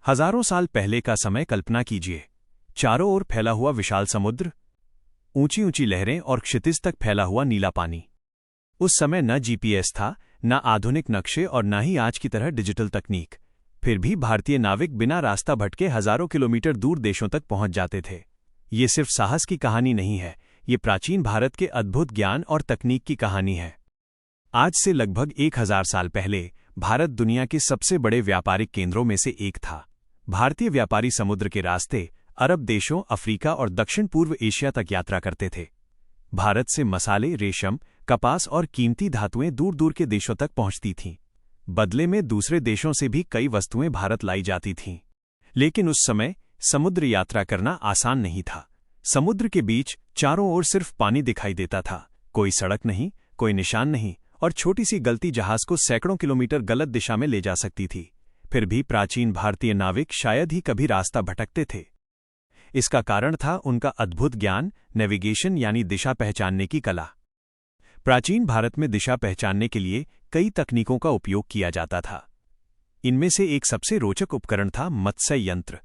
हजारों साल पहले का समय कल्पना कीजिए। चारों ओर फैला हुआ विशाल समुद्र, ऊंची ऊंची लहरें और क्षितिज तक फैला हुआ नीला पानी। उस समय न जीपीएस था, न आधुनिक नक्शे और न ही आज की तरह डिजिटल तकनीक। फिर भी भारतीय नाविक बिना रास्ता भटके हजारों किलोमीटर दूर देशों तक पहुंच जाते थे। ये सिर्फ साहस की कहानी नहीं है, ये प्राचीन भारत के अद्भुत ज्ञान और तकनीक की कहानी है। आज से लगभग 1000 साल पहले भारत दुनिया के सबसे बड़े व्यापारिक केंद्रों में से एक था। भारतीय व्यापारी समुद्र के रास्ते अरब देशों, अफ्रीका और दक्षिण पूर्व एशिया तक यात्रा करते थे। भारत से मसाले, रेशम, कपास और कीमती धातुएं दूर दूर के देशों तक पहुंचती थीं। बदले में दूसरे देशों से भी कई वस्तुएं भारत लाई जाती थीं। लेकिन उस समय समुद्र यात्रा करना आसान नहीं था। समुद्र के बीच चारों ओर सिर्फ पानी दिखाई देता था, कोई सड़क नहीं, कोई निशान नहीं, और छोटी सी गलती जहाज को सैकड़ों किलोमीटर गलत दिशा में ले जा सकती थी। फिर भी प्राचीन भारतीय नाविक शायद ही कभी रास्ता भटकते थे। इसका कारण था उनका अद्भुत ज्ञान, नेविगेशन यानी दिशा पहचानने की कला। प्राचीन भारत में दिशा पहचानने के लिए कई तकनीकों का उपयोग किया जाता था। इनमें से एक सबसे रोचक उपकरण था मत्स्य यंत्र।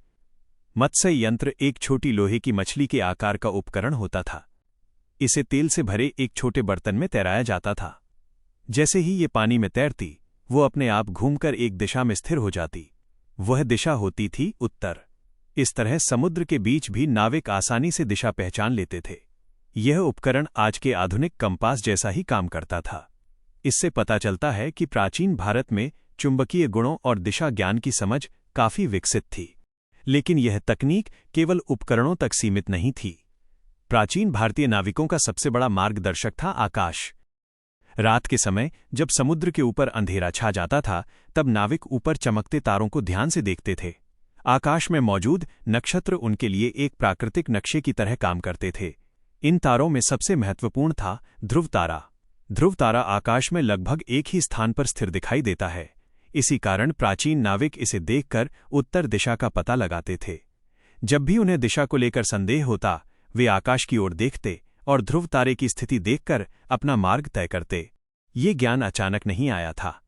मत्स्य यंत्र एक छोटी लोहे की मछली के आकार का उपकरण होता था। इसे तेल से भरे एक छोटे बर्तन में तैराया जाता था। जैसे ही ये पानी में तैरती, वो अपने आप घूमकर एक दिशा में स्थिर हो जाती। वह दिशा होती थी उत्तर। इस तरह समुद्र के बीच भी नाविक आसानी से दिशा पहचान लेते थे। यह उपकरण आज के आधुनिक कंपास जैसा ही काम करता था। इससे पता चलता है कि प्राचीन भारत में चुंबकीय गुणों और दिशा ज्ञान की समझ काफी विकसित थी। लेकिन यह तकनीक केवल उपकरणों तक सीमित नहीं थी। प्राचीन भारतीय नाविकों का सबसे बड़ा मार्गदर्शक था आकाश। रात के समय जब समुद्र के ऊपर अंधेरा छा जाता था, तब नाविक ऊपर चमकते तारों को ध्यान से देखते थे। आकाश में मौजूद नक्षत्र उनके लिए एक प्राकृतिक नक्शे की तरह काम करते थे। इन तारों में सबसे महत्वपूर्ण था ध्रुव तारा। ध्रुव तारा आकाश में लगभग एक ही स्थान पर स्थिर दिखाई देता है। इसी कारण प्राचीन नाविक इसे देखकर उत्तर दिशा का पता लगाते थे। जब भी उन्हें दिशा को लेकर संदेह होता, वे आकाश की ओर देखते और ध्रुव तारे की स्थिति देखकर अपना मार्ग तय करते। ये ज्ञान अचानक नहीं आया था।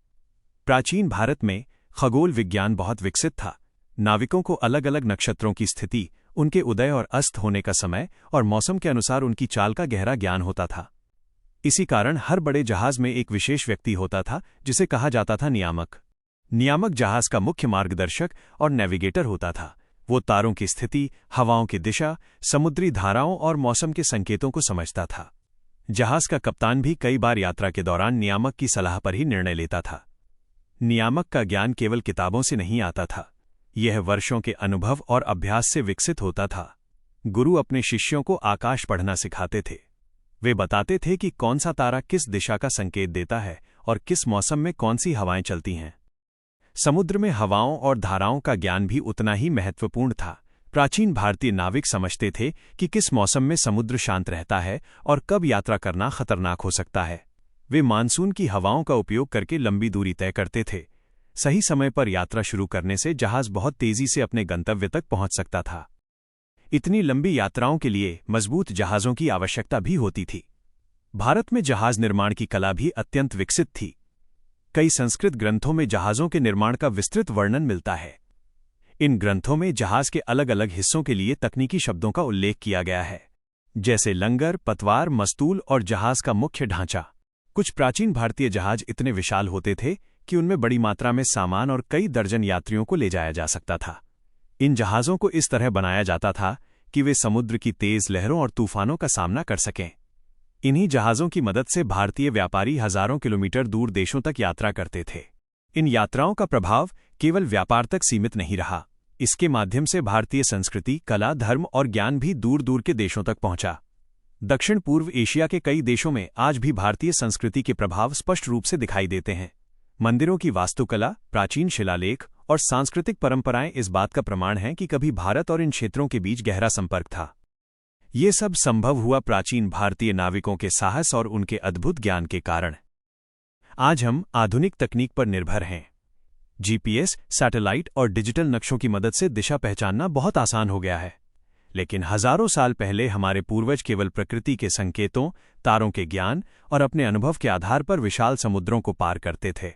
प्राचीन भारत में खगोल विज्ञान बहुत विकसित था। नाविकों को अलग अलग नक्षत्रों की स्थिति, उनके उदय और अस्त होने का समय और मौसम के अनुसार उनकी चाल का गहरा ज्ञान होता था। इसी कारण हर बड़े जहाज में एक विशेष व्यक्ति होता था जिसे कहा जाता था नियामक। नियामक जहाज का मुख्य मार्गदर्शक और नेविगेटर होता था। वो तारों की स्थिति, हवाओं की दिशा, समुद्री धाराओं और मौसम के संकेतों को समझता था। जहाज का कप्तान भी कई बार यात्रा के दौरान नियामक की सलाह पर ही निर्णय लेता था। नियामक का ज्ञान केवल किताबों से नहीं आता था, यह वर्षों के अनुभव और अभ्यास से विकसित होता था। गुरु अपने शिष्यों को आकाश पढ़ना सिखाते थे। वे बताते थे कि कौन सा तारा किस दिशा का संकेत देता है और किस मौसम में कौन सी हवाएं चलती हैं। समुद्र में हवाओं और धाराओं का ज्ञान भी उतना ही महत्वपूर्ण था। प्राचीन भारतीय नाविक समझते थे कि किस मौसम में समुद्र शांत रहता है और कब यात्रा करना खतरनाक हो सकता है। वे मानसून की हवाओं का उपयोग करके लंबी दूरी तय करते थे। सही समय पर यात्रा शुरू करने से जहाज बहुत तेजी से अपने गंतव्य तक पहुंच सकता था। इतनी लंबी यात्राओं के लिए मजबूत जहाजों की आवश्यकता भी होती थी। भारत में जहाज निर्माण की कला भी अत्यंत विकसित थी। कई संस्कृत ग्रंथों में जहाजों के निर्माण का विस्तृत वर्णन मिलता है। इन ग्रंथों में जहाज के अलग अलग हिस्सों के लिए तकनीकी शब्दों का उल्लेख किया गया है, जैसे लंगर, पतवार, मस्तूल और जहाज का मुख्य ढांचा। कुछ प्राचीन भारतीय जहाज इतने विशाल होते थे कि उनमें बड़ी मात्रा में सामान और कई दर्जन यात्रियों को ले जाया जा सकता था। इन जहाज़ों को इस तरह बनाया जाता था कि वे समुद्र की तेज लहरों और तूफानों का सामना कर सकें। इन्हीं जहाज़ों की मदद से भारतीय व्यापारी हजारों किलोमीटर दूर देशों तक यात्रा करते थे। इन यात्राओं का प्रभाव केवल व्यापार तक सीमित नहीं रहा। इसके माध्यम से भारतीय संस्कृति, कला, धर्म और ज्ञान भी दूर दूर के देशों तक पहुंचा। दक्षिण पूर्व एशिया के कई देशों में आज भी भारतीय संस्कृति के प्रभाव स्पष्ट रूप से दिखाई देते हैं। मंदिरों की वास्तुकला, प्राचीन शिलालेख और सांस्कृतिक परंपराएं इस बात का प्रमाण हैं कि कभी भारत और इन क्षेत्रों के बीच गहरा संपर्क था। ये सब संभव हुआ प्राचीन भारतीय नाविकों के साहस और उनके अद्भुत ज्ञान के कारण। आज हम आधुनिक तकनीक पर निर्भर हैं। जीपीएस, सैटेलाइट और डिजिटल नक्शों की मदद से दिशा पहचानना बहुत आसान हो गया है। लेकिन हजारों साल पहले हमारे पूर्वज केवल प्रकृति के संकेतों, तारों के ज्ञान और अपने अनुभव के आधार पर विशाल समुद्रों को पार करते थे।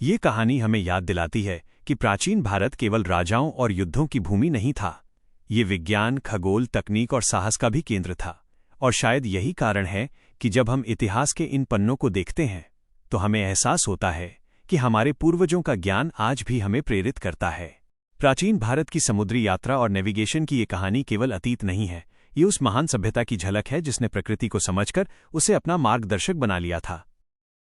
ये कहानी हमें याद दिलाती है कि प्राचीन भारत केवल राजाओं और युद्धों की भूमि नहीं था। ये विज्ञान, खगोल, तकनीक और साहस का भी केंद्र था। और शायद यही कारण है कि जब हम इतिहास के इन पन्नों को देखते हैं तो हमें एहसास होता है कि हमारे पूर्वजों का ज्ञान आज भी हमें प्रेरित करता है। प्राचीन भारत की समुद्री यात्रा और नेविगेशन की ये कहानी केवल अतीत नहीं है, ये उस महान सभ्यता की झलक है जिसने प्रकृति को समझकर उसे अपना मार्गदर्शक बना लिया था।